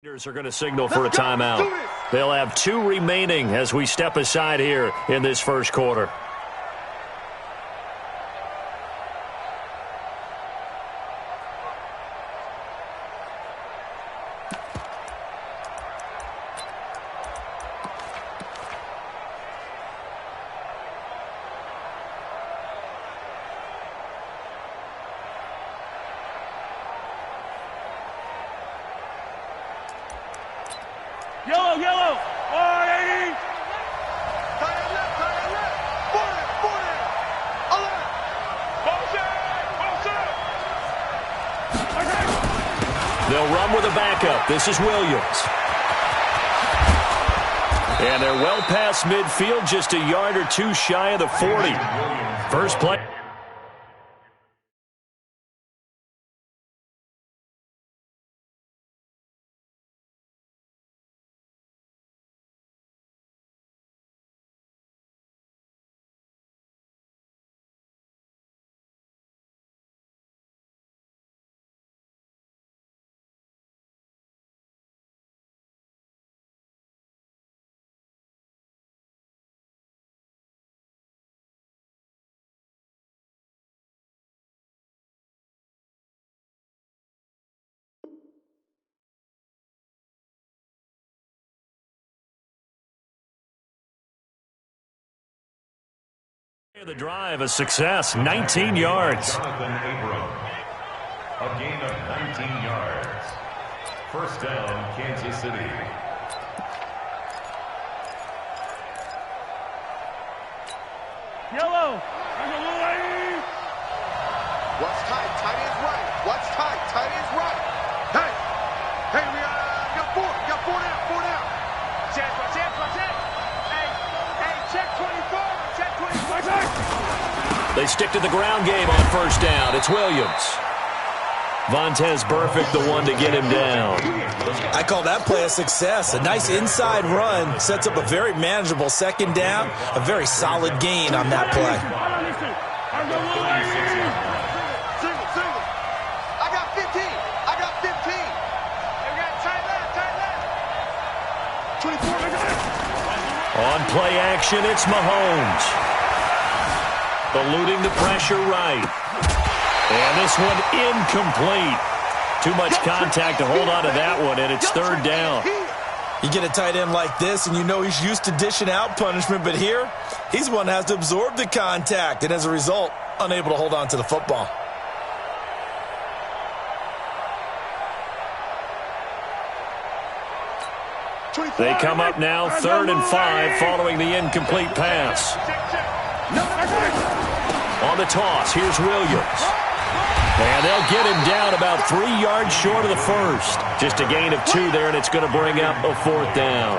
Are going to signal for a timeout. They'll have 2 remaining as we step aside here in this first quarter. Yellow, yellow. 180. Tight end left, 40, 40, 11. They'll run with a backup. This is Williams. And they're well past midfield, just a yard or 2 shy of the 40. First play. The drive, a success, 19 yards. A gain of 19 yards. First down, Kansas City. Yellow. What's tight? Tight end's right. What's tight? Tight end's right. Hey, we got 4. Got 4 down. 4 down. Check. Hey, check 24. Check 24. They stick to the ground game on first down. It's Williams. Vontez Burfict, the one to get him down. I call that play a success. A nice inside run sets up a very manageable second down. A very solid gain on that play. Single. I got 15. We got tight left. 24. On play action, it's Mahomes. Eluding the pressure right. And this one incomplete. Too much contact to hold on to that one, and it's third down. You get a tight end like this, and you know he's used to dishing out punishment, but here, he's the one that has to absorb the contact, and as a result, unable to hold on to the football. They come up now, 3rd and 5, following the incomplete pass. On the toss, here's Williams. And they'll get him down about 3 yards short of the first. Just a gain of 2 there, and it's going to bring up a 4th down.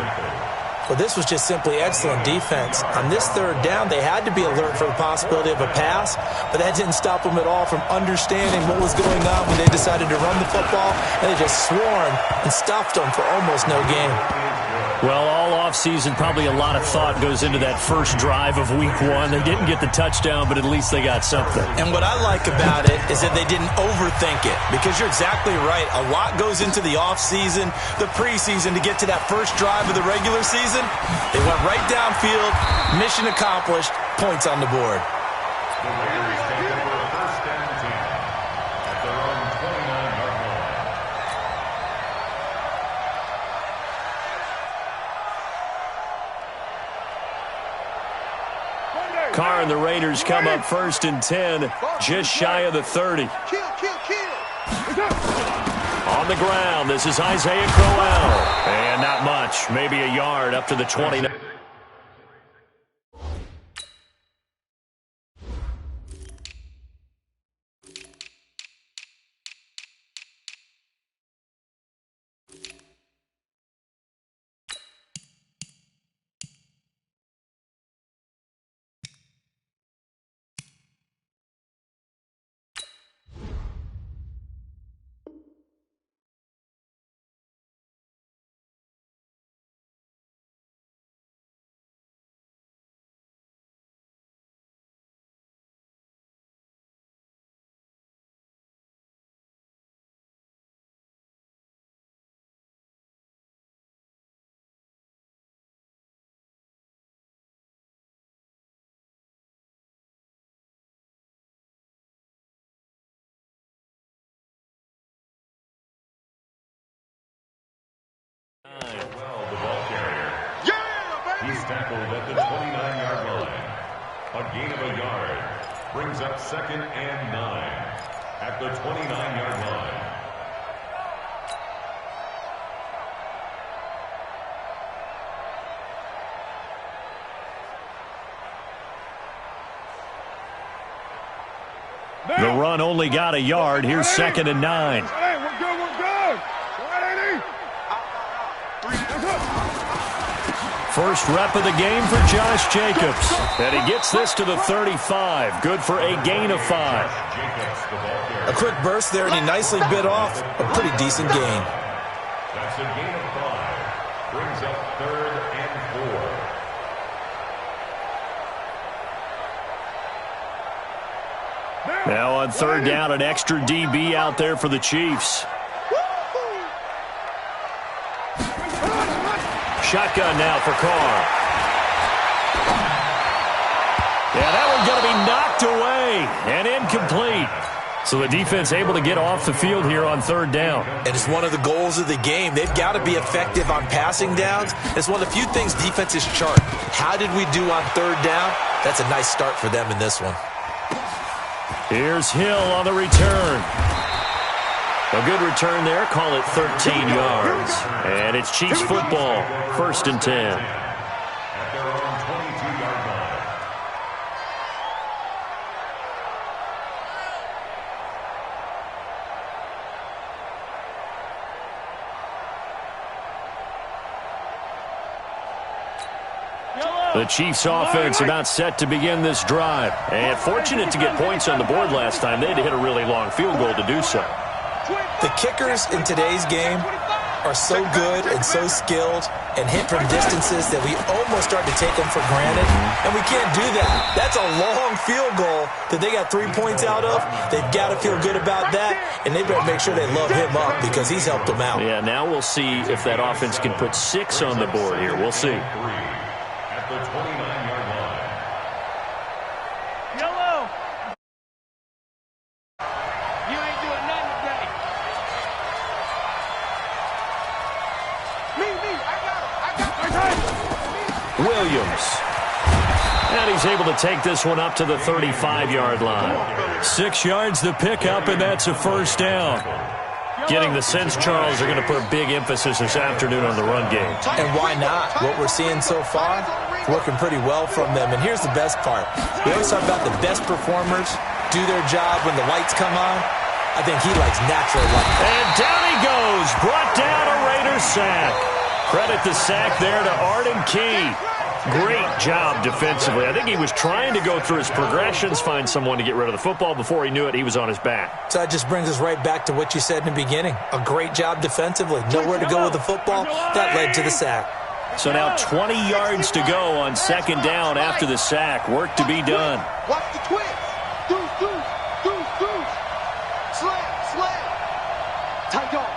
Well, this was just simply excellent defense. On this 3rd down, they had to be alert for the possibility of a pass, but that didn't stop them at all from understanding what was going on when they decided to run the football, and they just swarmed and stuffed them for almost no gain. Well, all offseason, probably a lot of thought goes into that first drive of week 1. They didn't get the touchdown, but at least they got something. And what I like about it is that they didn't overthink it, because you're exactly right. A lot goes into the offseason, the preseason, to get to that first drive of the regular season. They went right downfield, mission accomplished, points on the board. The Raiders take over first and 10 at their own 29-yard line. Carr and the Raiders come up 1st and 10, just shy of the 30. Kill. On the ground, this is Isaiah Crowell. And not much, maybe a yard up to the 29. tackled at the 29-yard line. A gain of a yard brings up 2nd and 9 at the 29-yard line. The run only got a yard. Here's 2nd and 9. Hey, we're good, we're good. First rep of the game for Josh Jacobs. And he gets this to the 35. Good for a gain of 5. A quick burst there, and he nicely bit off a pretty decent gain. That's a gain of 5. Brings up 3rd and 4. Now on 3rd down, an extra DB out there for the Chiefs. Shotgun now for Carr. Yeah, that one's going to be knocked away and incomplete. So the defense able to get off the field here on 3rd down. And it's one of the goals of the game. They've got to be effective on passing downs. It's one of the few things defenses chart. How did we do on 3rd down? That's a nice start for them in this one. Here's Hill on the return. A good return there. Call it 13 yards. And it's Chiefs football. 1st and 10. At their own 22-yard line. The Chiefs offense about set to begin this drive. And fortunate to get points on the board last time. They had to hit a really long field goal to do so. The kickers in today's game are so good and so skilled and hit from distances that we almost start to take them for granted, and we can't do that. That's a long field goal that they got 3 points out of. They've got to feel good about that, and they better make sure they love him up because he's helped them out. Yeah, now we'll see if that offense can put 6 on the board here. We'll see. At the 29-yard line. Yellow. You ain't doing nothing today. Me, I got him. Williams. And he's able to take this one up to the 35-yard line. 6 yards to pick up, and that's a 1st down. Getting the sense, Charles, are going to put big emphasis this afternoon on the run game. And why not? What we're seeing so far, working pretty well from them. And here's the best part. We always talk about the best performers do their job when the lights come on. I think he likes natural light. And down he goes. Brought down a Raiders sack. Credit the sack there to Arden Key. Great job defensively. I think he was trying to go through his progressions, find someone to get rid of the football. Before he knew it, he was on his back. So that just brings us right back to what you said in the beginning. A great job defensively. Nowhere to go with the football. That led to the sack. So now 20 yards to go on 2nd down after the sack. Work to be done. Watch the twist. Deuce. Slam. Tight yard.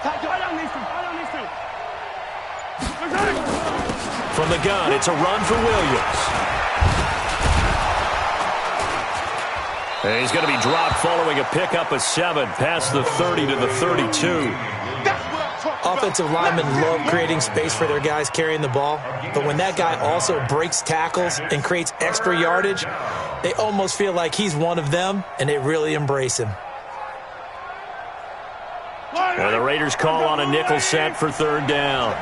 From the gun, it's a run for Williams. And he's going to be dropped following a pickup of 7 past the 30 to the 32. Offensive linemen love creating space for their guys carrying the ball, but when that guy also breaks tackles and creates extra yardage, they almost feel like he's one of them, and they really embrace him. And the Raiders call on a nickel set for 3rd down.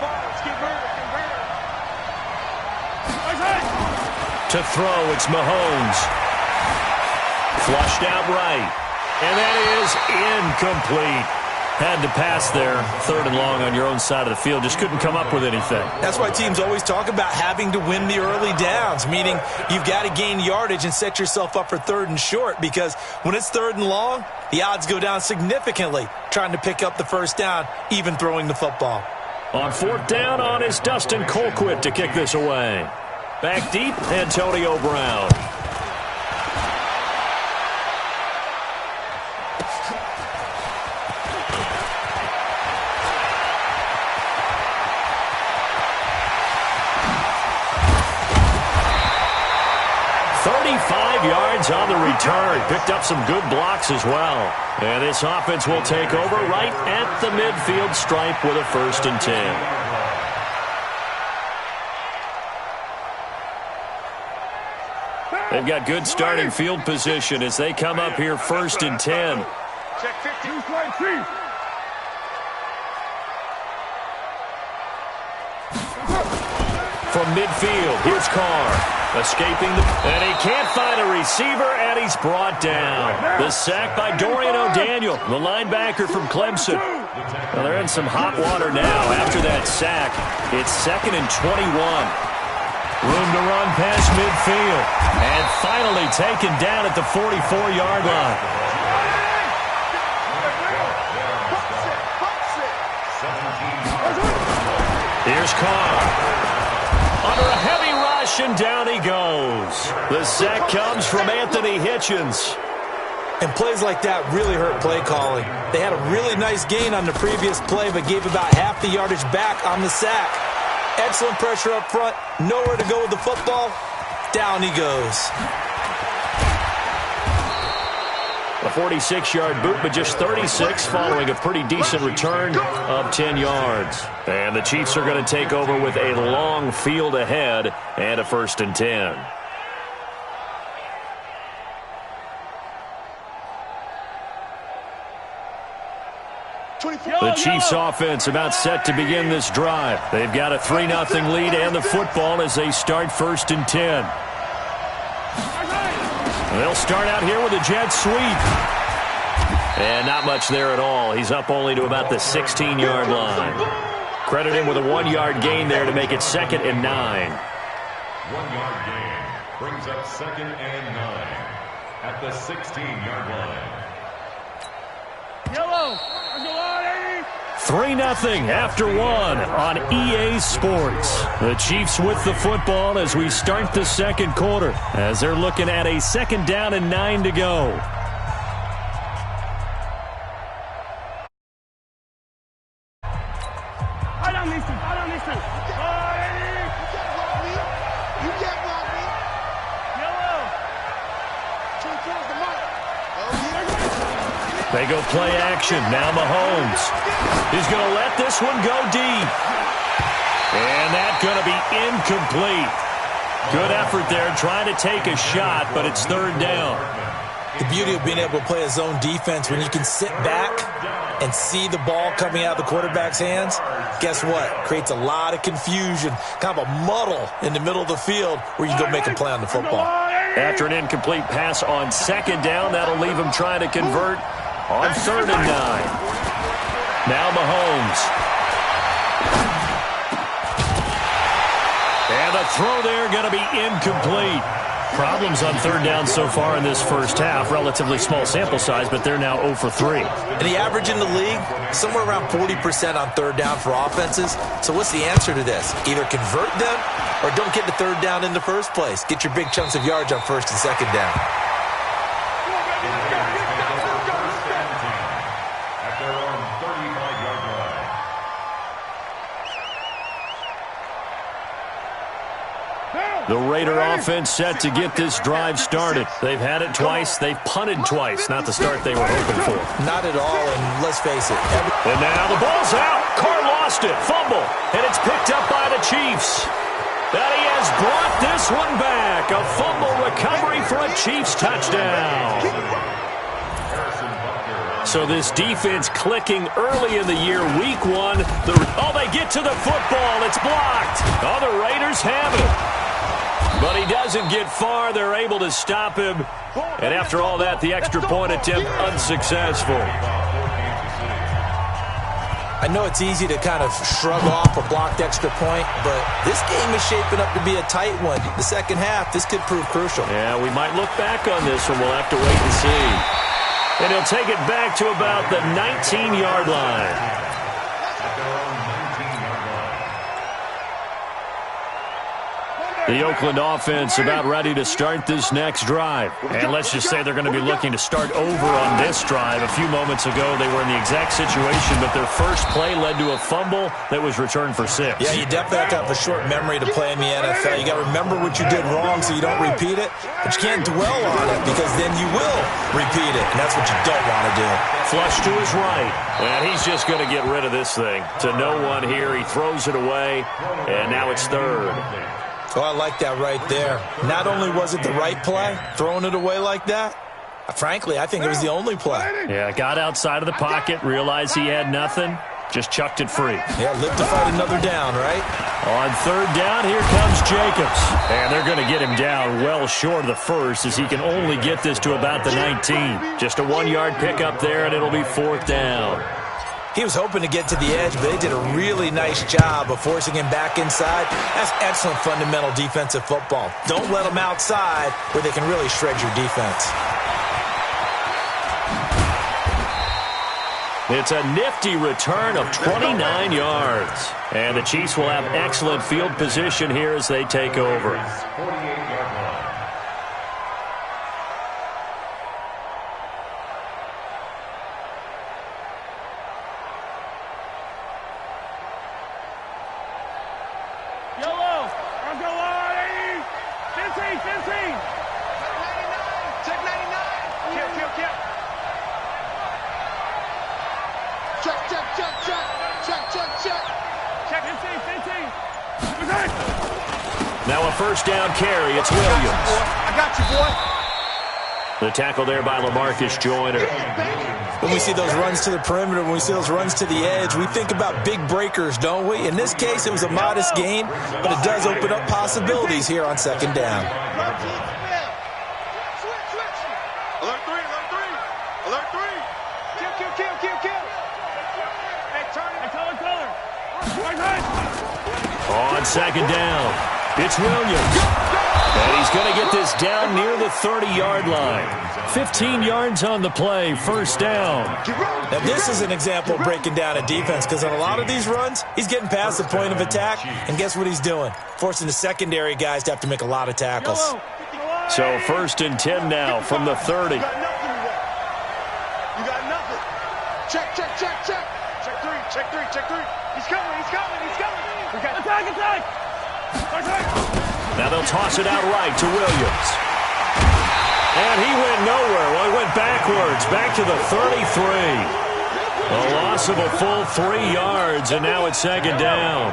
To throw, it's Mahomes. Flushed out right. And that is incomplete. Had to pass there. 3rd and long on your own side of the field. Just couldn't come up with anything. That's why teams always talk about having to win the early downs, meaning you've got to gain yardage and set yourself up for 3rd and short, because when it's 3rd and long, the odds go down significantly trying to pick up the 1st down, even throwing the football. On 4th down on is Dustin Colquitt to kick this away. Back deep, Antonio Brown. Yards on the return. Picked up some good blocks as well. And this offense will take over right at the midfield stripe with a 1st and 10. They've got good starting field position as they come up here 1st and 10. Check 50. From midfield, here's Carr. Escaping and he can't find a receiver, and he's brought down. The sack by Dorian O'Daniel, the linebacker from Clemson. Well, they're in some hot water now after that sack. It's 2nd and 21. Room to run past midfield. And finally taken down at the 44-yard line. Here's Carr. Under a heavy rush, and down he goes. The sack comes from Anthony Hitchens. And plays like that really hurt play calling. They had a really nice gain on the previous play, but gave about half the yardage back on the sack. Excellent pressure up front. Nowhere to go with the football. Down he goes. A 46-yard boot, but just 36 following a pretty decent return of 10 yards. And the Chiefs are going to take over with a long field ahead and a 1st and 10. The Chiefs offense about set to begin this drive. They've got a 3-0 lead and the football as they start 1st and 10. They'll start out here with a jet sweep. And not much there at all. He's up only to about the 16-yard line. Credit him with a 1-yard gain there to make it 2nd and 9. 1-yard gain brings up 2nd and 9 at the 16-yard line. Yellow. 3-0 after 1 on EA Sports. The Chiefs with the football as we start the 2nd quarter, as they're looking at a 2nd down and 9 to go. I don't listen. You can't block me. Yellow. They go play action. Now Mahomes. He's going to let this one go deep. And that's going to be incomplete. Good effort there trying to take a shot, but it's 3rd down. The beauty of being able to play a zone defense when you can sit back and see the ball coming out of the quarterback's hands, guess what? Creates a lot of confusion, kind of a muddle in the middle of the field where you go make a play on the football. After an incomplete pass on 2nd down, that'll leave him trying to convert on 3rd and 9. Now Mahomes. And the throw there going to be incomplete. Problems on 3rd down so far in this first half. Relatively small sample size, but they're now 0 for 3. And the average in the league, somewhere around 40% on 3rd down for offenses. So what's the answer to this? Either convert them or don't get to 3rd down in the first place. Get your big chunks of yards on 1st and 2nd down. The Raider offense set to get this drive started. They've had it twice. They've punted twice. Not the start they were hoping for. Not at all, and let's face it. And now the ball's out. Carr lost it. Fumble. And it's picked up by the Chiefs. And he has brought this one back. A fumble recovery for a Chiefs touchdown. So this defense clicking early in the year, week 1. They get to the football. It's blocked. Oh, the Raiders have it. But he doesn't get far. They're able to stop him. And after all that, the extra point attempt unsuccessful. I know it's easy to kind of shrug off a blocked extra point, but this game is shaping up to be a tight one. The second half, this could prove crucial. Yeah, we might look back on this one. We'll have to wait and see. And he'll take it back to about the 19-yard line. The Oakland offense about ready to start this next drive. And let's just say they're going to be looking to start over on this drive. A few moments ago, they were in the exact situation, but their first play led to a fumble that was returned for 6. Yeah, you definitely have to have a short memory to play in the NFL. You got to remember what you did wrong so you don't repeat it, but you can't dwell on it because then you will repeat it, and that's what you don't want to do. Flush to his right, and he's just going to get rid of this thing. To no one here, he throws it away, and now it's 3rd. Oh, I like that right there. Not only was it the right play, throwing it away like that, frankly, I think it was the only play. Yeah, got outside of the pocket, realized he had nothing, just chucked it free. Yeah, live to fight another down, right? On third down, here comes Jacobs. And they're going to get him down well short of the first, as he can only get this to about the 19. Just a 1-yard pickup there, and it'll be fourth down. He was hoping to get to the edge, but they did a really nice job of forcing him back inside. That's excellent fundamental defensive football. Don't let them outside where they can really shred your defense. It's a nifty return of 29 yards. And the Chiefs will have excellent field position here as they take over. 48-yard line. Yellow. I'll go on. 15. Check 99. Kill. Check. Check 15. We're good. Now a first down carry. It's Williams. I got you, boy. The tackle there by LaMarcus Joyner. When we see those runs to the perimeter, when we see those runs to the edge, we think about big breakers, don't we? In this case, it was a modest gain, but it does open up possibilities here on second down. Switch. Alert 3. Kill. Hey, turn it. Color. On second down, it's Williams. And he's going to get this down near the 30-yard line. 15 yards on the play, first down. Now, this is an example of breaking down a defense, because on a lot of these runs, he's getting past the point of attack, and guess what he's doing? Forcing the secondary guys to have to make a lot of tackles. So first and 10 now from the 30. You got nothing. Check. Check three. He's coming. We got Attack. Now they'll toss it out right to Williams. And he went nowhere. Well, he went backwards, back to the 33. A loss of a full 3 yards, and now it's second down.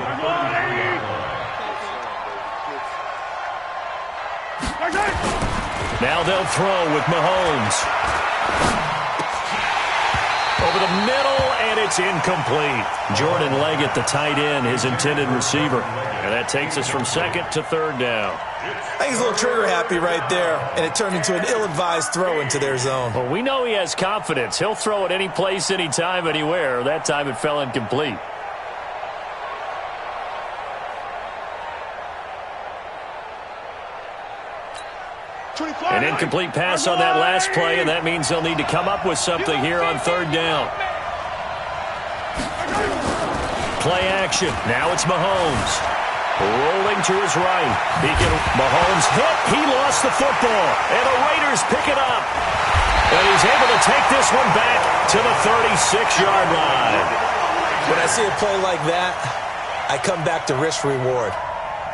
Now they'll throw with Mahomes. Over the middle, and it's incomplete. Jordan Leggett, the tight end, his intended receiver. And that takes us from second to third down. I think he's a little trigger happy right there, and it turned into an ill-advised throw into their zone. Well, we know he has confidence. He'll throw it any place, anytime, anywhere. That time it fell incomplete. An incomplete pass on that last play, and that means they'll need to come up with something here on third down. Play action. Now it's Mahomes. Rolling to his right. Mahomes hit. He lost the football. And the Raiders pick it up. And he's able to take this one back to the 36-yard line. When I see a play like that, I come back to risk-reward.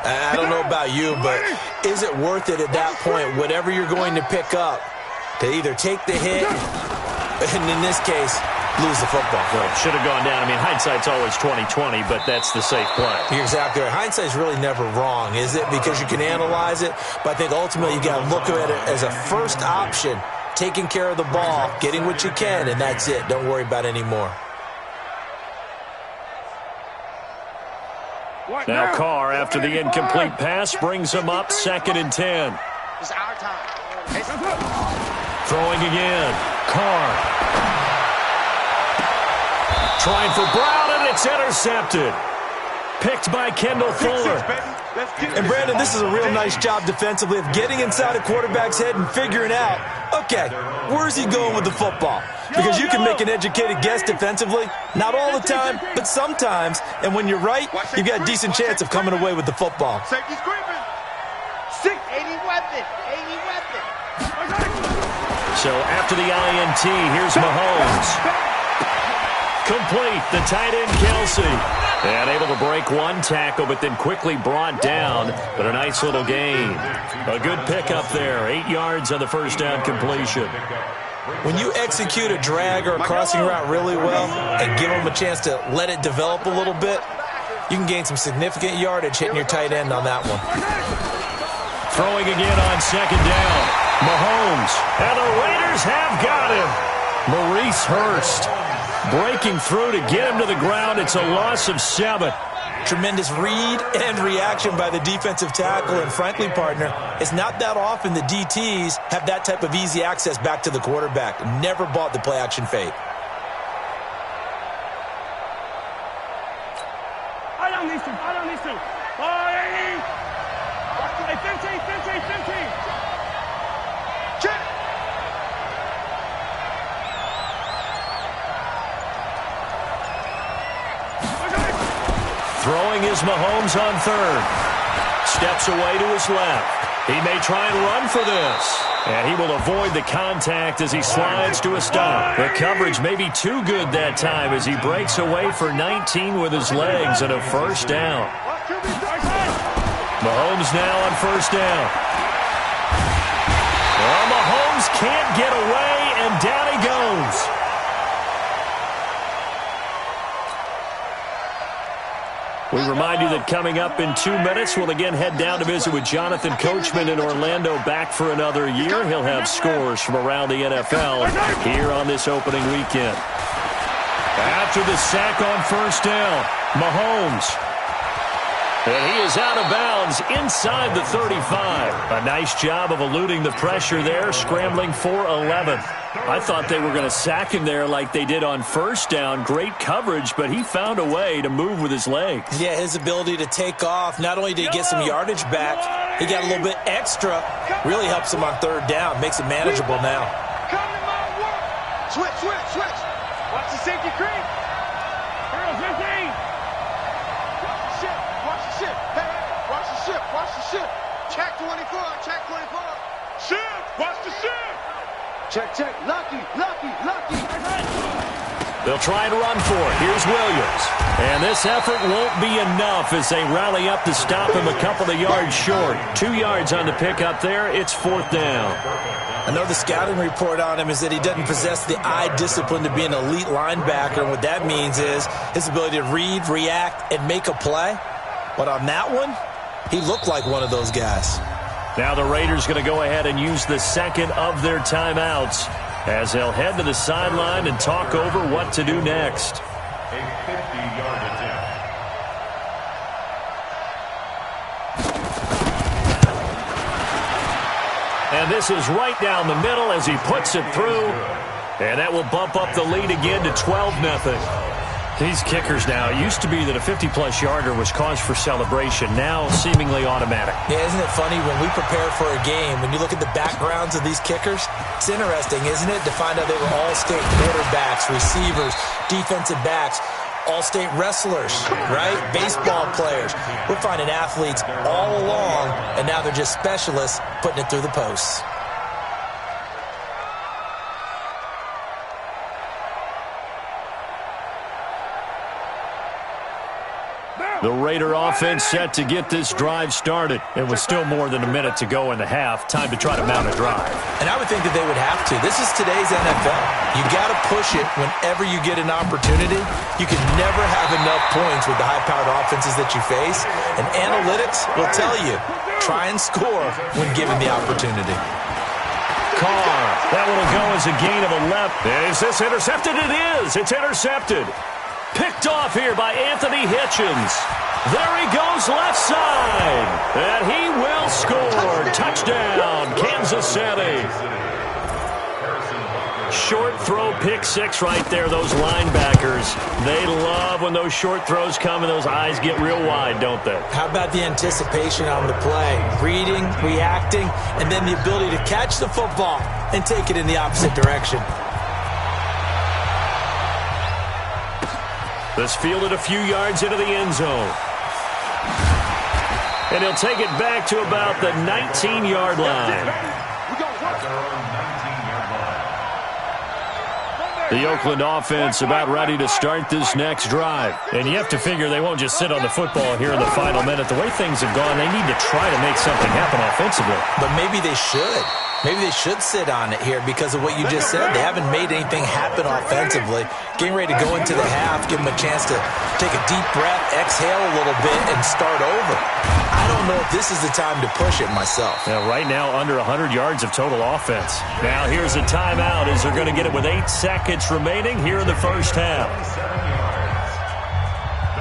I don't know about you, but is it worth it at that point, whatever you're going to pick up, to either take the hit, and in this case, lose the football? Well, it should have gone down. I mean, hindsight's always 20/20, but that's the safe play. You're exactly right. Hindsight's really never wrong, is it? Because you can analyze it, but I think ultimately you got to look at it as a first option, taking care of the ball, getting what you can, and that's it. Don't worry about any more. Now Carr, after the incomplete pass, brings him up second and 10. It's our time. Throwing again. Carr. Trying for Brown, and it's intercepted. Picked by Kendall Fuller. And Brandon, this is a real nice job defensively of getting inside a quarterback's head and figuring out, okay, where's he going with the football? Because you can make an educated guess defensively, not all the time, but sometimes. And when you're right, you've got a decent chance of coming away with the football. Safety's creeping. 80 weapon. So after the INT, here's Mahomes. Complete, the tight end Kelsey. And able to break one tackle, but then quickly brought down. But a nice little gain. A good pickup there. 8 yards on the first down completion. When you execute a drag or a crossing route really well and give them a chance to let it develop a little bit, you can gain some significant yardage hitting your tight end on that one. Throwing again on second down. Mahomes. And the Raiders have got him. Maurice Hurst breaking through to get him to the ground. It's a loss of 7. Tremendous read and reaction by the defensive tackle. And frankly, partner, it's not that often the DTs have that type of easy access back to the quarterback. Never bought the play-action fade. I don't need to. Hey, 15. Check. Throwing is Mahomes on third. Steps away to his left. He may try and run for this. And he will avoid the contact as he slides to a stop. The coverage may be too good that time as he breaks away for 19 with his legs and a first down. Mahomes now on first down. Well, Mahomes can't get away, and down he goes. We remind you that coming up in 2 minutes, we'll again head down to visit with Jonathan Coachman in Orlando, back for another year. He'll have scores from around the NFL here on this opening weekend. After the sack on first down, Mahomes. And he is out of bounds inside the 35. A nice job of eluding the pressure there, scrambling for 11. I thought they were going to sack him there like they did on first down. Great coverage, but he found a way to move with his legs. Yeah, his ability to take off, not only did he get some yardage back, he got a little bit extra. Really helps him on third down, makes it manageable now. Come to my work. Switch. Watch the safety creep. Girls, 15. Watch the ship. Hey, watch the ship. Check 24. Ship. Watch the ship. Check. Lucky. They'll try and run for it. Here's Williams. And this effort won't be enough as they rally up to stop him a couple of yards short. 2 yards on the pickup there. It's fourth down. I know the scouting report on him is that he doesn't possess the eye discipline to be an elite linebacker. And what that means is his ability to read, react, and make a play. But on that one, he looked like one of those guys. Now the Raiders going to go ahead and use the second of their timeouts as they'll head to the sideline and talk over what to do next. A 50-yard attempt. And this is right down the middle as he puts it through. And that will bump up the lead again to 12-0. These kickers now, it used to be that a 50-plus yarder was cause for celebration, now seemingly automatic. Yeah, isn't it funny when we prepare for a game, when you look at the backgrounds of these kickers, it's interesting, isn't it, to find out they were all-state quarterbacks, receivers, defensive backs, all-state wrestlers, right? Baseball players. We're finding athletes all along, and now they're just specialists putting it through the posts. The Raider offense set to get this drive started. It was still more than a minute to go in the half. Time to try to mount a drive. And I would think that they would have to. This is today's NFL. You got to push it whenever you get an opportunity. You can never have enough points with the high-powered offenses that you face. And analytics will tell you, try and score when given the opportunity. Carr, that one will go as a gain of 11. Is this intercepted? It is. It's intercepted. Picked off here by Anthony Hitchens. There he goes left side. And he will score. Touchdown, Kansas City. Short throw, pick six right there, those linebackers. They love when those short throws come and those eyes get real wide, don't they? How about the anticipation on the play? Reading, reacting, and then the ability to catch the football and take it in the opposite direction. This fielded a few yards into the end zone. And he'll take it back to about the 19-yard line. The Oakland offense about ready to start this next drive. And you have to figure they won't just sit on the football here in the final minute. The way things have gone, they need to try to make something happen offensively. But maybe they should. Maybe they should sit on it here because of what you just said. They haven't made anything happen offensively. Getting ready to go into the half, give them a chance to take a deep breath, exhale a little bit, and start over. I don't know if this is the time to push it myself. Yeah, right now, under 100 yards of total offense. Now, here's a timeout as they're going to get it with 8 seconds remaining here in the first half.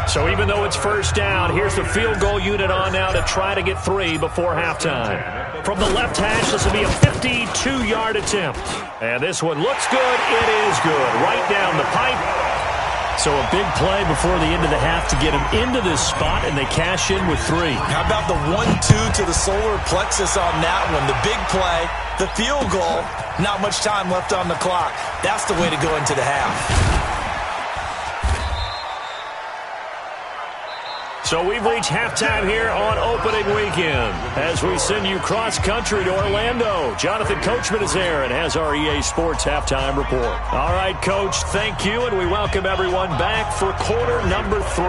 So even though it's first down, here's the field goal unit on now to try to get 3 before halftime. From the left hash, this will be a 52-yard attempt. And this one looks good. It is good. Right down the pipe. So a big play before the end of the half to get him into this spot, and they cash in with 3. How about the 1-2 to the solar plexus on that one? The big play, the field goal, not much time left on the clock. That's the way to go into the half. So we've reached halftime here on opening weekend as we send you cross-country to Orlando. Jonathan Coachman is there and has our EA Sports halftime report. All right, Coach, thank you, and we welcome everyone back for quarter number 3.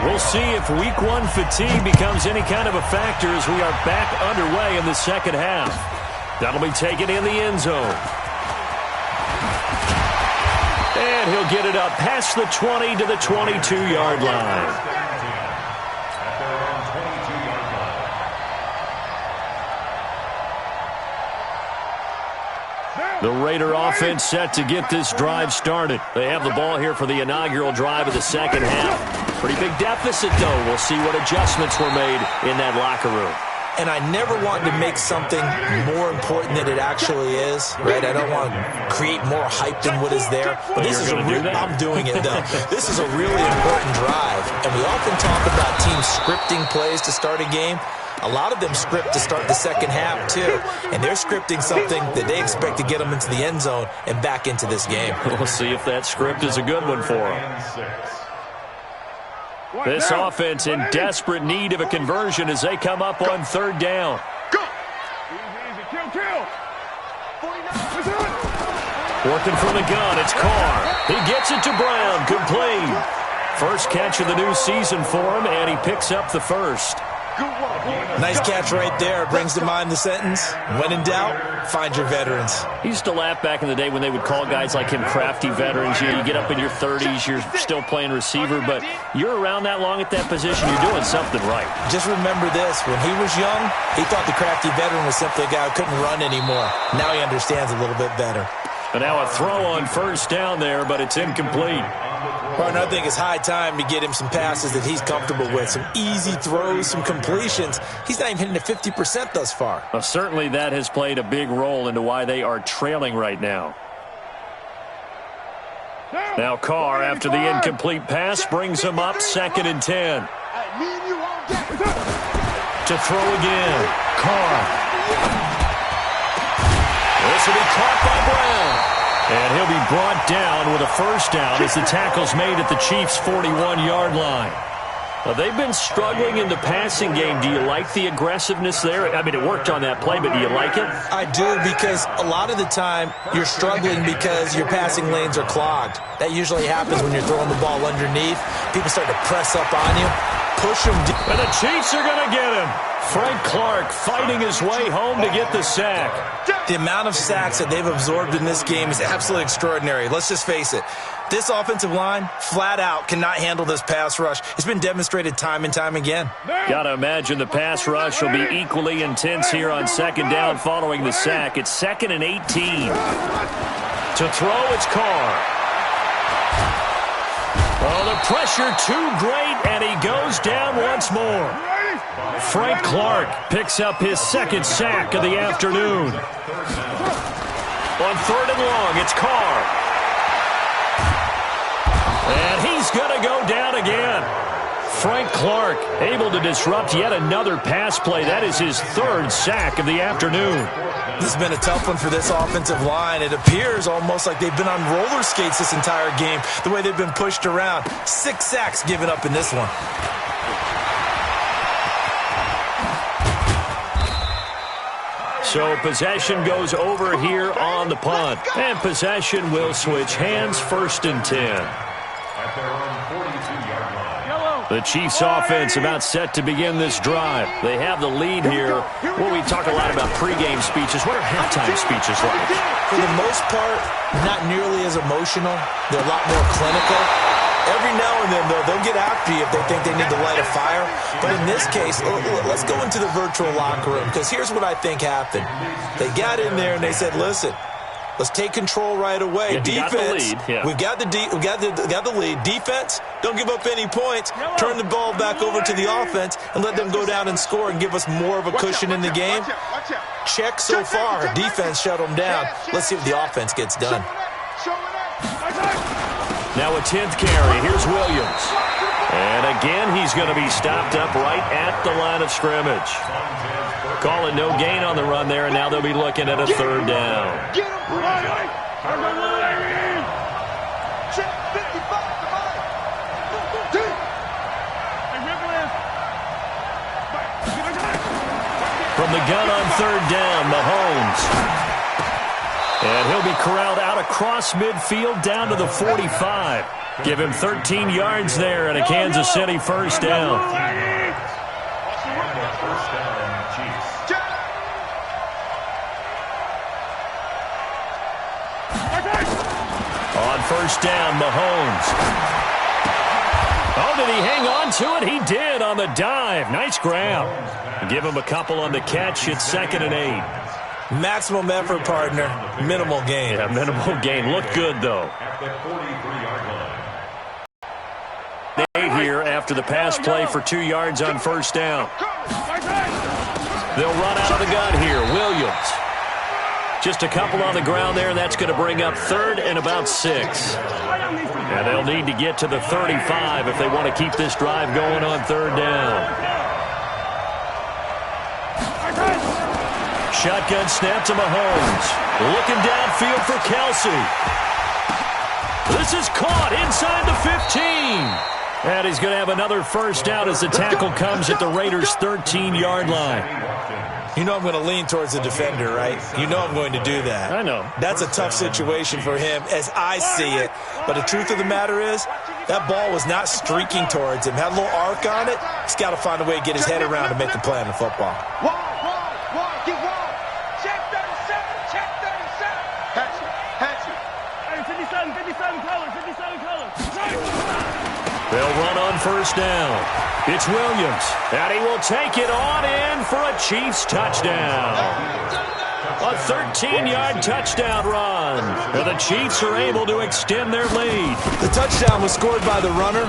We'll see if week 1 fatigue becomes any kind of a factor as we are back underway in the second half. That'll be taken in the end zone. And he'll get it up past the 20 to the 22-yard line. The Raider offense set to get this drive started. They have the ball here for the inaugural drive of the second half. Pretty big deficit, though. We'll see what adjustments were made in that locker room. And I never want to make something more important than it actually is, right? I don't want to create more hype than what is there. But this is I'm doing it, though. This is a really important drive. And we often talk about teams scripting plays to start a game. A lot of them script to start the second half, too. And they're scripting something that they expect to get them into the end zone and back into this game. We'll see if that script is a good one for them. This offense in desperate need of a conversion as they come up on third down. Go! Easy, kill. Working from the gun, it's Carr. He gets it to Brown, complete. First catch of the new season for him, and he picks up the first. Nice catch right there. Brings to mind the sentence, when in doubt, find your veterans. He used to laugh back in the day when they would call guys like him crafty veterans. You get up in your 30s, you're still playing receiver, but you're around that long at that position, you're doing something right. Just remember this, when he was young, he thought the crafty veteran was simply a guy who couldn't run anymore. Now he understands a little bit better. And now a throw on first down there, but it's incomplete. Partner, I think it's high time to get him some passes that he's comfortable with. Some easy throws, some completions. He's not even hitting at 50% thus far. Well, certainly that has played a big role into why they are trailing right now. Now Carr, after the incomplete pass, brings him up 2nd and 10. To throw again. Carr. This will be caught by Brown. And he'll be brought down with a first down as the tackle's made at the Chiefs' 41-yard line. Well, they've been struggling in the passing game. Do you like the aggressiveness there? I mean, it worked on that play, but do you like it? I do, because a lot of the time you're struggling because your passing lanes are clogged. That usually happens when you're throwing the ball underneath. People start to press up on you, push them deep. And the Chiefs are going to get him. Frank Clark fighting his way home to get the sack. The amount of sacks that they've absorbed in this game is absolutely extraordinary. Let's just face it. This offensive line, flat out, cannot handle this pass rush. It's been demonstrated time and time again. Got to imagine the pass rush will be equally intense here on second down following the sack. It's 2nd and 18. To throw, it's Carr. Oh, the pressure too great, and he goes down once more. Frank Clark picks up his 2nd sack of the afternoon. On 3rd and long, it's Carr. And he's going to go down again. Frank Clark able to disrupt yet another pass play. That is his 3rd sack of the afternoon. This has been a tough one for this offensive line. It appears almost like they've been on roller skates this entire game, the way they've been pushed around. 6 sacks given up in this one. So possession goes over here on the punt. And possession will switch hands, 1st and 10. The Chiefs offense about set to begin this drive. They have the lead here. Well, we talk a lot about pregame speeches. What are halftime speeches like? For the most part, not nearly as emotional. They're a lot more clinical. Every now and then, though, they'll get after you if they think they need to light a fire. But in this case, let's go into the virtual locker room, because here's what I think happened. They got in there and they said, listen, let's take control right away. Yeah, defense, we've got the lead. Defense, don't give up any points. Turn the ball back over to the offense and let them go down and score and give us more of a cushion in the game. Check so far. Defense shut them down. Let's see if the offense gets done. Now a 10th carry. Here's Williams. And again, he's going to be stopped up right at the line of scrimmage. Call it no gain on the run there, and now they'll be looking at a 3rd down. From the gun on 3rd down, Mahomes. And he'll be corralled out across midfield down to the 45. Give him 13 yards there and a Kansas City 1st down. On 1st down, Mahomes. Oh, did he hang on to it? He did on the dive. Nice grab. Give him a couple on the catch. It's 2nd and 8. Maximum effort, partner. Minimal gain. Yeah, minimal gain. Looked good, though. Here after the pass play for 2 yards on 1st down. They'll run out of the gun here. Williams. Just a couple on the ground there, and that's going to bring up 3rd and about 6. And they'll need to get to the 35 if they want to keep this drive going on 3rd down. Shotgun snap to Mahomes. Looking downfield for Kelsey. This is caught inside the 15. And he's going to have another 1st down as the tackle comes at the Raiders' 13-yard line. You know I'm going to lean towards the defender, right? You know I'm going to do that. I know. That's a tough situation for him as I see it. But the truth of the matter is, that ball was not streaking towards him. Had a little arc on it. He's got to find a way to get his head around to make the play on the football. They'll run on 1st down. It's Williams, and he will take it on in for a Chiefs touchdown. A 13-yard touchdown run. And the Chiefs are able to extend their lead. The touchdown was scored by the runner,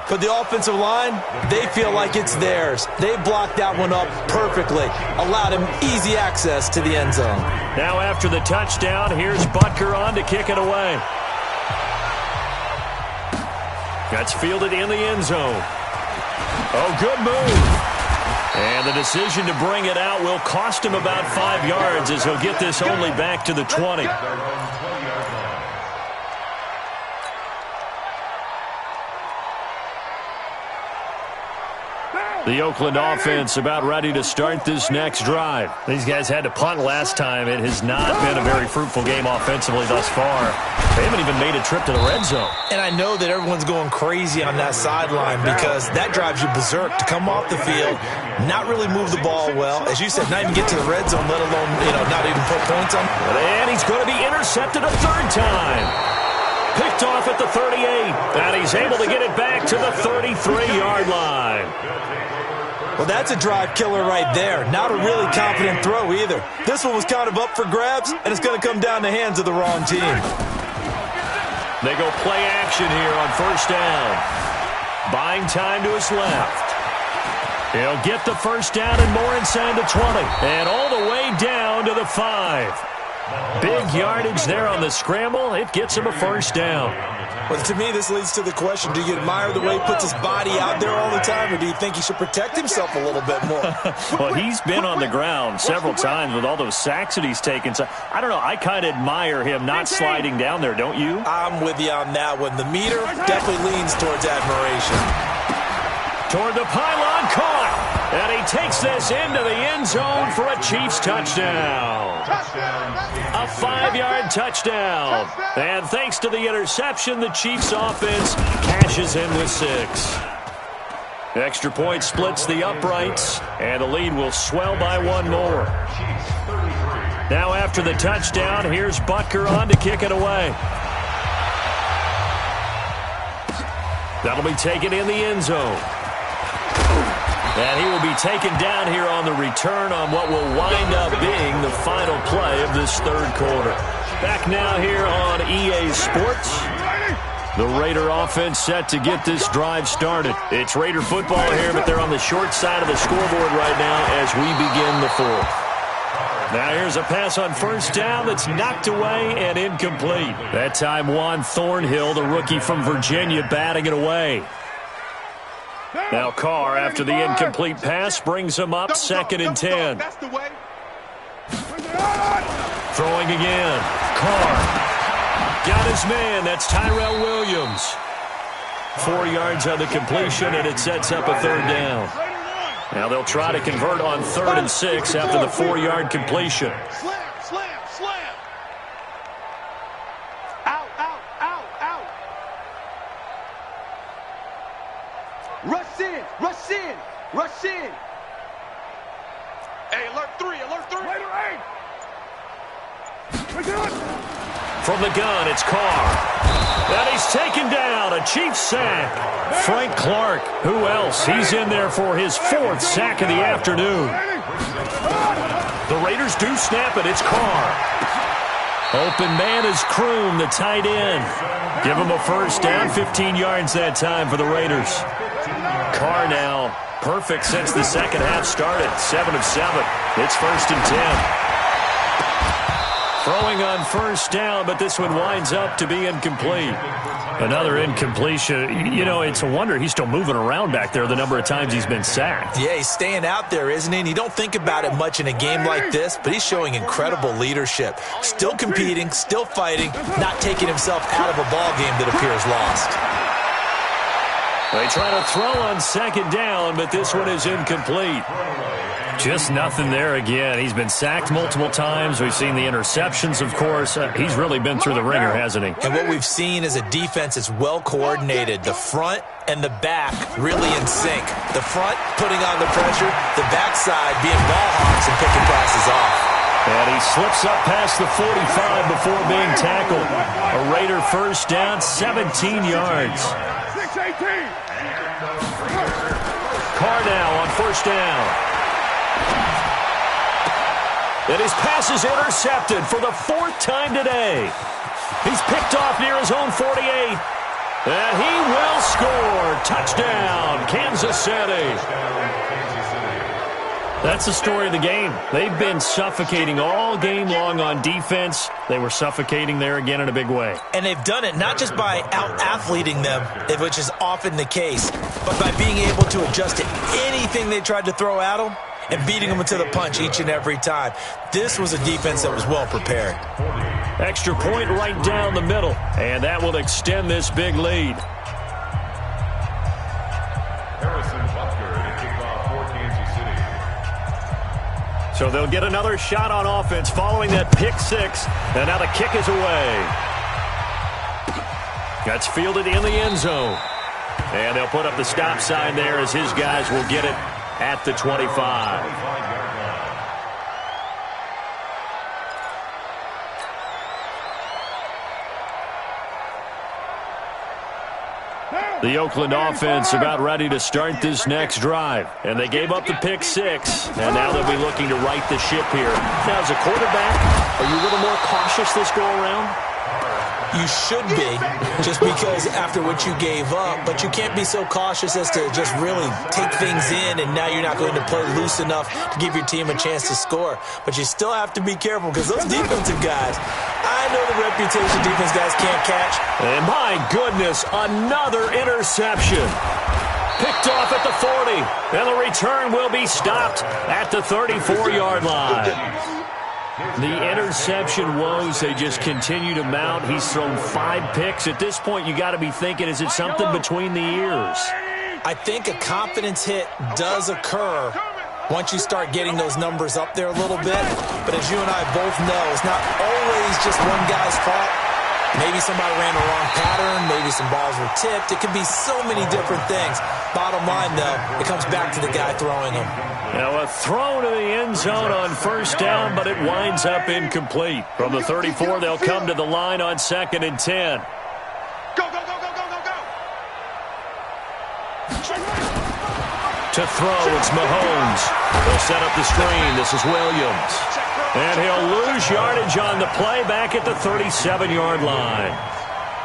but the offensive line, they feel like it's theirs. They blocked that one up perfectly, allowed him easy access to the end zone. Now after the touchdown, here's Butker on to kick it away. That's fielded in the end zone. Oh, good move. And the decision to bring it out will cost him about 5 yards as he'll get this only back to the 20. The Oakland offense about ready to start this next drive. These guys had to punt last time. It has not been a very fruitful game offensively thus far. They haven't even made a trip to the red zone. And I know that everyone's going crazy on that sideline because that drives you berserk to come off the field, not really move the ball well. As you said, not even get to the red zone, let alone, not even put points on. And he's going to be intercepted a 3rd time. Picked off at the 38, and he's able to get it back to the 33-yard line. Well, that's a drive killer right there. Not a really confident throw either. This one was kind of up for grabs, and it's going to come down the hands of the wrong team. They go play action here on 1st down. Buying time to his left. He'll get the 1st down and more inside the 20. And all the way down to the 5. Big yardage there on the scramble. It gets him a 1st down. Well, to me, this leads to the question, do you admire the way he puts his body out there all the time, or do you think he should protect himself a little bit more? Well, he's been on the ground several times with all those sacks that he's taken. So, I don't know. I kind of admire him not sliding down there, don't you? I'm with you on that one. The meter definitely leans towards admiration. Toward the pylon, caught. And he takes this into the end zone for a Chiefs touchdown. A 5-yard touchdown. And thanks to the interception, the Chiefs offense cashes in with 6. Extra point splits the uprights, and the lead will swell by 1 more. Now after the touchdown, here's Butker on to kick it away. That'll be taken in the end zone. And he will be taken down here on the return on what will wind up being the final play of this third quarter. Back now here on EA Sports. The Raider offense set to get this drive started. It's Raider football here, but they're on the short side of the scoreboard right now as we begin the fourth. Now here's a pass on first down that's knocked away and incomplete. That time Juan Thornhill, the rookie from Virginia, batting it away. Now Carr, after the incomplete pass, brings him up 2nd and 10. Throwing again. Carr. Got his man. That's Tyrell Williams. 4 yards on the completion, and it sets up a third down. Now they'll try to convert on 3rd and 6 after the 4-yard completion. Slam. Out. Rush in. Hey, alert 3. Raider 8. From the gun, it's Carr. And he's taken down. A Chiefs sack. Frank Clark. Who else? He's in there for his 4th sack of the afternoon. The Raiders do snap it. It's Carr. Open man is Kroom, the tight end. Give him a first down. 15 yards that time for the Raiders. Carr now perfect since the second half started. 7 of 7. It's 1st and 10. Throwing on first down, but this one winds up to be incomplete. Another incompletion. You know, it's a wonder he's still moving around back there the number of times he's been sacked. Yeah, he's staying out there, isn't he? And you don't think about it much in a game like this, but he's showing incredible leadership. Still competing, still fighting, not taking himself out of a ball game that appears lost. They try to throw on 2nd down, but this one is incomplete. Just nothing there again. He's been sacked multiple times. We've seen the interceptions, of course. He's really been through the ringer, hasn't he? And what we've seen is a defense that's well coordinated. The front and the back really in sync. The front putting on the pressure, the backside being ball hawks and picking passes off. And he slips up past the 45 before being tackled. A Raider first down, 17 yards. 6-18. Carr now on first down. And his pass is intercepted for the 4th time today. He's picked off near his own 48. And he will score. Touchdown, Kansas City. That's the story of the game. They've been suffocating all game long on defense. They were suffocating there again in a big way. And they've done it not just by out-athleting them, which is often the case, but by being able to adjust to anything they tried to throw at them and beating them to the punch each and every time. This was a defense that was well prepared. Extra point right down the middle, and that will extend this big lead. So they'll get another shot on offense following that pick 6, and now the kick is away. That's fielded in the end zone. And they'll put up the stop sign there as his guys will get it at the 25. The Oakland offense about ready to start this next drive. And they gave up the pick 6, and now they'll be looking to right the ship here. Now, as a quarterback, are you a little more cautious this go-around? You should be, just because after what you gave up, but you can't be so cautious as to just really take things in, and now you're not going to play loose enough to give your team a chance to score. But you still have to be careful, because those defensive guys, I know the reputation defense guys can't catch. And my goodness, another interception. Picked off at the 40, and the return will be stopped at the 34-yard line. The interception woes, they just continue to mount. He's thrown 5 picks. At this point, you got to be thinking, is it something between the ears? I think a confidence hit does occur once you start getting those numbers up there a little bit. But as you and I both know, it's not always just one guy's fault. Maybe somebody ran the wrong pattern. Maybe some balls were tipped. It could be so many different things. Bottom line, though, it comes back to the guy throwing them. Now a throw to the end zone on first down, but it winds up incomplete. From the 34, they'll come to the line on 2nd and 10. Go, go, go, go, go, go, go. To throw, it's Mahomes. They'll set up the screen. This is Williams. And he'll lose yardage on the play back at the 37-yard line.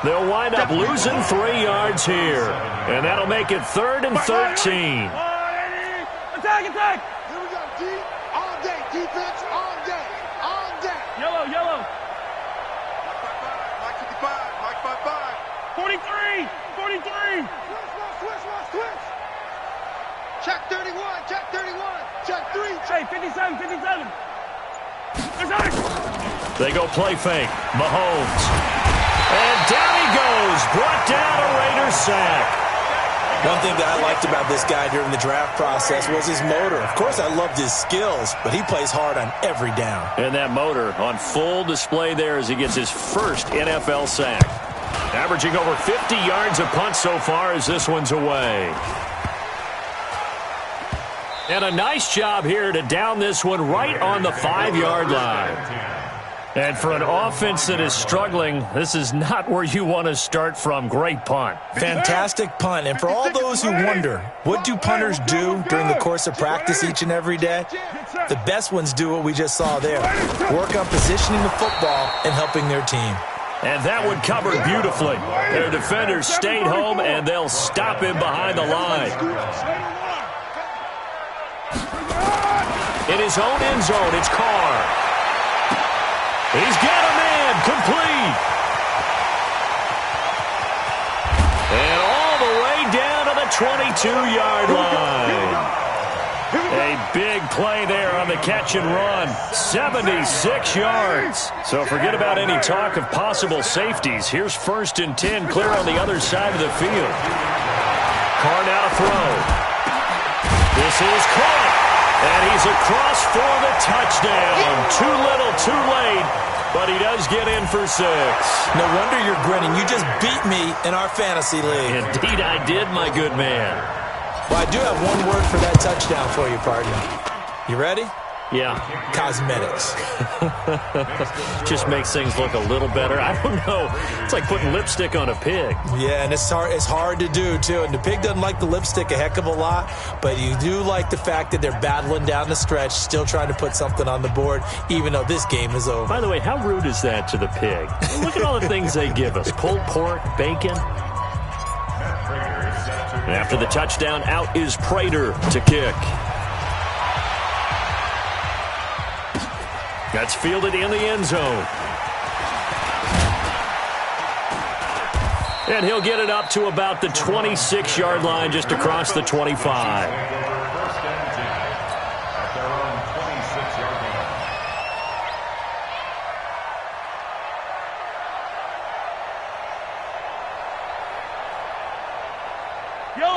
They'll wind up losing 3 yards here. And that'll make it 3rd and 13. Attack, attack. Here we go, D. All day. Defense all day. All day. Yellow, yellow. Mike 55. Mike 55. 43. 43. Switch. Check 31. Check 31. Check 3. Hey, 57, 57. They go play fake. Mahomes. And down he goes. Brought down a Raiders sack. One thing that I liked about this guy during the draft process was his motor. Of course, I loved his skills, but he plays hard on every down. And that motor on full display there as he gets his first NFL sack. Averaging over 50 yards a punt so far as this one's away. And a nice job here to down this one right on the 5-yard line. And for an offense that is struggling, this is not where you want to start from. Great punt. Fantastic punt. And for all those who wonder, what do punters do during the course of practice each and every day? The best ones do what we just saw there. Work on positioning the football and helping their team. And that one covered beautifully. Their defenders stayed home, and they'll stop him behind the line. In his own end zone, it's Carr. He's got a man complete. And all the way down to the 22-yard line. A big play there on the catch and run. 76 yards. So forget about any talk of possible safeties. Here's 1st and 10 clear on the other side of the field. Carr now to throw. This is caught. And he's across for the touchdown. Too little, too late, but he does get in for 6. No wonder you're grinning. You just beat me in our fantasy league. Indeed I did, my good man. Well, I do have one word for that touchdown for you, partner. You ready? Yeah. Cosmetics. Just makes things look a little better. I don't know. It's like putting lipstick on a pig. Yeah, and it's hard to do, too. And the pig doesn't like the lipstick a heck of a lot, but you do like the fact that they're battling down the stretch, still trying to put something on the board, even though this game is over. By the way, how rude is that to the pig? Look at all the things they give us. Pulled pork, bacon. And after the touchdown, out is Prater to kick. That's fielded in the end zone. And he'll get it up to about the 26-yard line, just across the 25.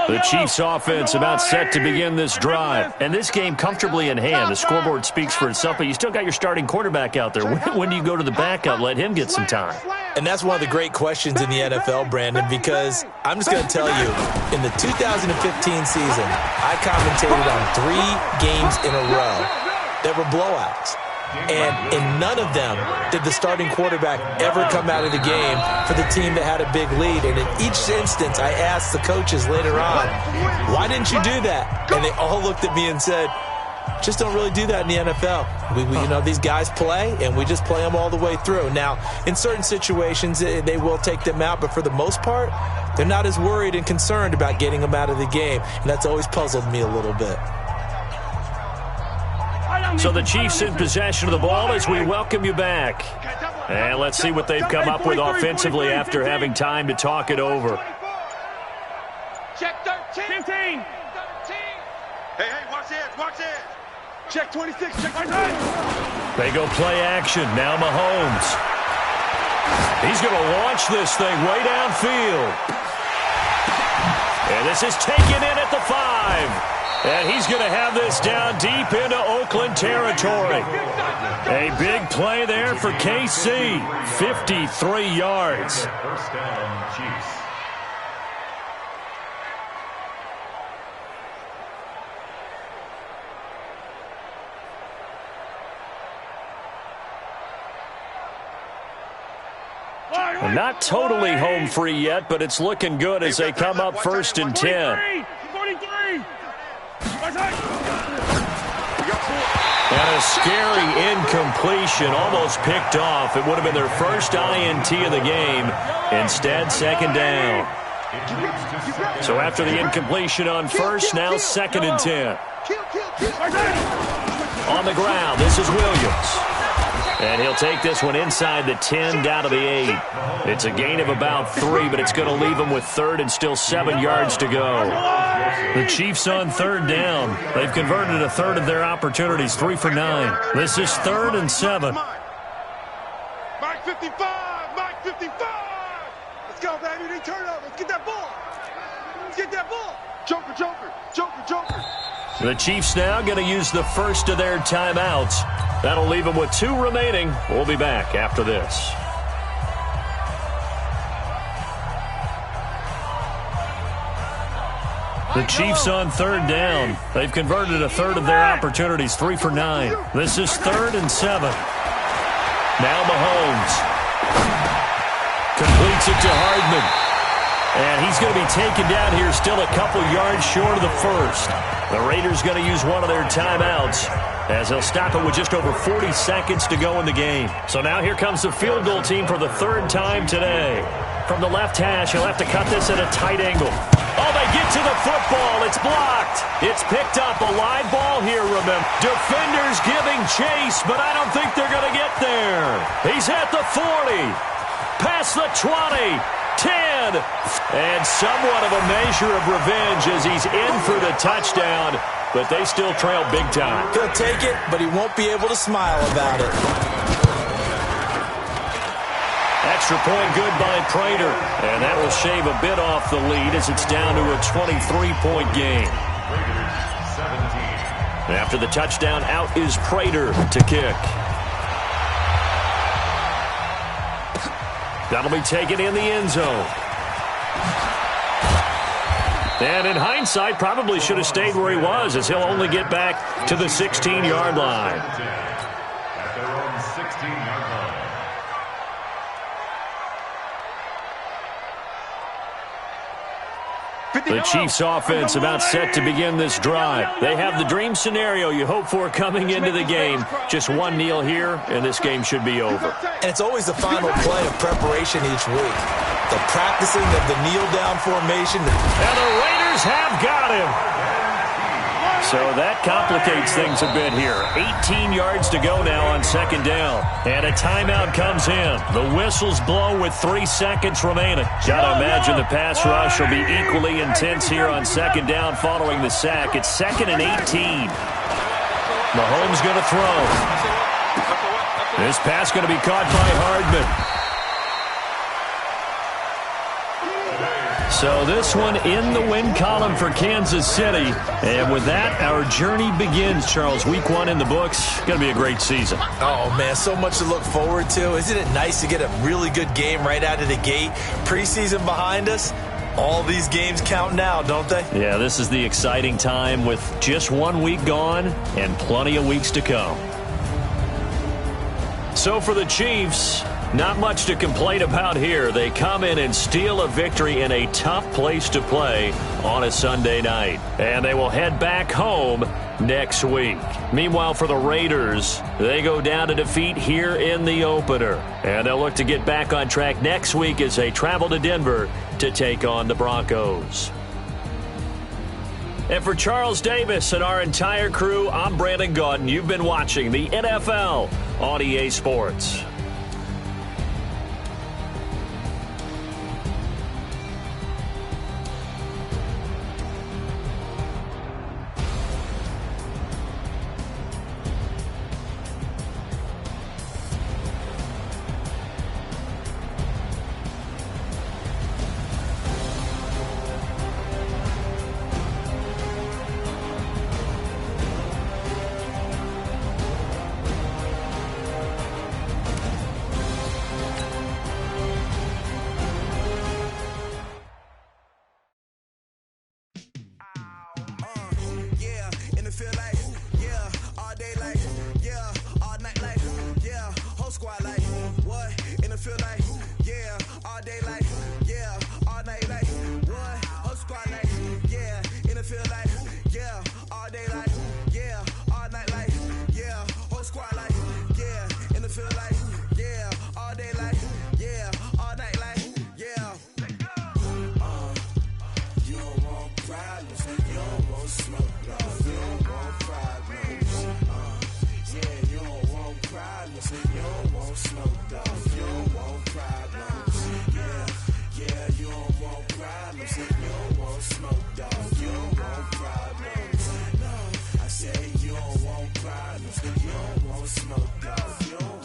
The Chiefs offense about set to begin this drive. And this game comfortably in hand. The scoreboard speaks for itself, but you still got your starting quarterback out there. When do you go to the backup? Let him get some time. And that's one of the great questions in the NFL, Brandon, because I'm just going to tell you, in the 2015 season, I commentated on 3 games in a row that were blowouts. And in none of them did the starting quarterback ever come out of the game for the team that had a big lead. And in each instance, I asked the coaches later on, why didn't you do that? And they all looked at me and said, just don't really do that in the NFL. These guys play, and we just play them all the way through. Now, in certain situations, they will take them out, but for the most part, they're not as worried and concerned about getting them out of the game. And that's always puzzled me a little bit. So the Chiefs in possession of the ball as we welcome you back. And let's see what they've come up with offensively after having time to talk it over. Check 13. 15. Hey, watch this. Check 26. Check 26. They go play action. Now Mahomes. He's going to launch this thing way downfield. And this is taken in at the 5. And he's going to have this down deep into Oakland territory. A big play there for KC. 53 yards. First down, Chiefs. Well, not totally home free yet, but it's looking good as they come up 1st and 10. 43. And a scary incompletion, almost picked off. It would have been their first INT of the game. Instead, 2nd down. So after the incompletion on 1st, now 2nd and 10. On the ground, this is Williams. And he'll take this one inside the 10 down to the 8. It's a gain of about 3, but it's going to leave them with 3rd and still 7 yards to go. The Chiefs on 3rd down. They've converted a third of their opportunities, 3 for 9. This is 3rd and 7. Mike 55, Mike 55. Let's go, baby. They turn up. Let's get that ball. Let's get that ball. Joker, Joker, Joker, Joker. The Chiefs now going to use the first of their timeouts. That'll leave them with 2 remaining. We'll be back after this. The Chiefs on 3rd down. They've converted a third of their opportunities, 3 for 9. This is 3rd and 7. Now Mahomes completes it to Hardman. And he's going to be taken down here still a couple yards short of the first. The Raiders going to use one of their timeouts as they'll stop it with just over 40 seconds to go in the game. So now here comes the field goal team for the 3rd time today. From the left hash, he'll have to cut this at a tight angle. Oh, they get to the football. It's blocked. It's picked up. A live ball here, remember. Defenders giving chase, but I don't think they're going to get there. He's at the 40. Past the 20. 10. And somewhat of a measure of revenge as he's in for the touchdown, but they still trail big time. He'll take it, but he won't be able to smile about it. Extra point good by Prater, and that will shave a bit off the lead as it's down to a 23-point game. After the touchdown, out is Prater to kick. That'll be taken in the end zone. And in hindsight, probably should have stayed where he was, as he'll only get back to the 16-yard line. At their own 16-yard line. The Chiefs offense about set to begin this drive. They have the dream scenario you hope for coming into the game. Just one kneel here, and this game should be over. And it's always the final play of preparation each week. The practicing of the kneel-down formation. And the Raiders have got him. So that complicates things a bit here. 18 yards to go now on 2nd down. And a timeout comes in. The whistles blow with 3 seconds remaining. Gotta imagine the pass rush will be equally intense here on 2nd down following the sack. It's 2nd and 18. Mahomes going to throw. This pass going to be caught by Hardman. So this one in the win column for Kansas City. And with that, our journey begins, Charles. Week 1 in the books. Going to be a great season. Oh, man, so much to look forward to. Isn't it nice to get a really good game right out of the gate? Preseason behind us. All these games count now, don't they? Yeah, this is the exciting time with just 1 week gone and plenty of weeks to come. So for the Chiefs, not much to complain about here. They come in and steal a victory in a tough place to play on a Sunday night. And they will head back home next week. Meanwhile, for the Raiders, they go down to defeat here in the opener. And they'll look to get back on track next week as they travel to Denver to take on the Broncos. And for Charles Davis and our entire crew, I'm Brandon Gaudin. You've been watching the NFL on EA Sports. Squad like, what? In the field like, yeah. problems. You don't want smoke, dog.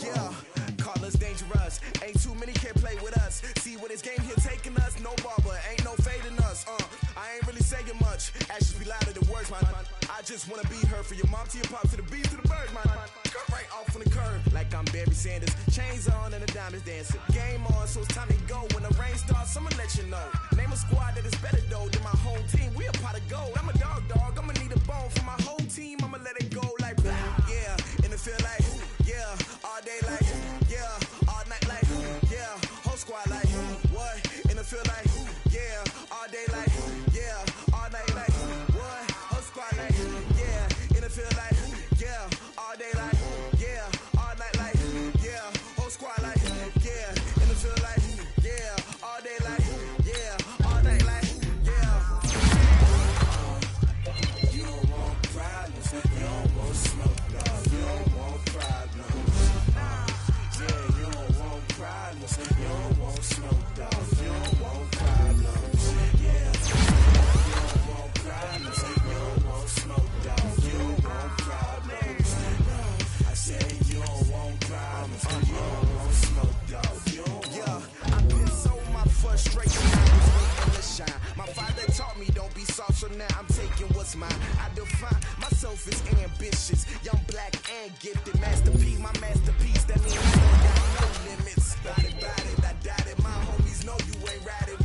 Yeah, call us dangerous. Ain't too many can play with us. See where this game here taking us. No barber, ain't no fading us. I ain't really saying much. Actions be louder than words, man. I just wanna be heard for your mom to your pop to the beat to the bird, man. Cut right off on the curb like I'm Barry Sanders. Chains on and the diamonds dancing. Game on, so it's time to go. When the rain starts, I'ma let you know. Name a squad that is better though than my home team. We a pot of gold. I'm a dog. I'ma need a bone for my whole team. I'ma let it go like yeah. And it feel like yeah. All day like yeah. All night like yeah. Whole squad like what? And it feel like yeah. All day like yeah. All night like what? Whole squad like yeah. And it feel like yeah. All day like yeah. All night like yeah. Whole squad like yeah. And it feel like yeah. All day like yeah. All night like yeah. You don't want problems. You don't want smoke, dog. You don't want problems. Yeah, you don't want problems. You don't want smoke, dog. You don't want problems. Yeah, you don't want problems. You don't want smoke, dog. You don't want problems. I said you don't want problems. You don't want smoke, dog. You don't want. Yeah, I've been so my frustration. I was waiting to shine. My father taught me don't be soft, so now I'm taking what's mine. I define myself as ambitious, young, black, and gifted. Masterpiece, my masterpiece. That means I don't got no limits. Body, I doubt it. My homies know you ain't riding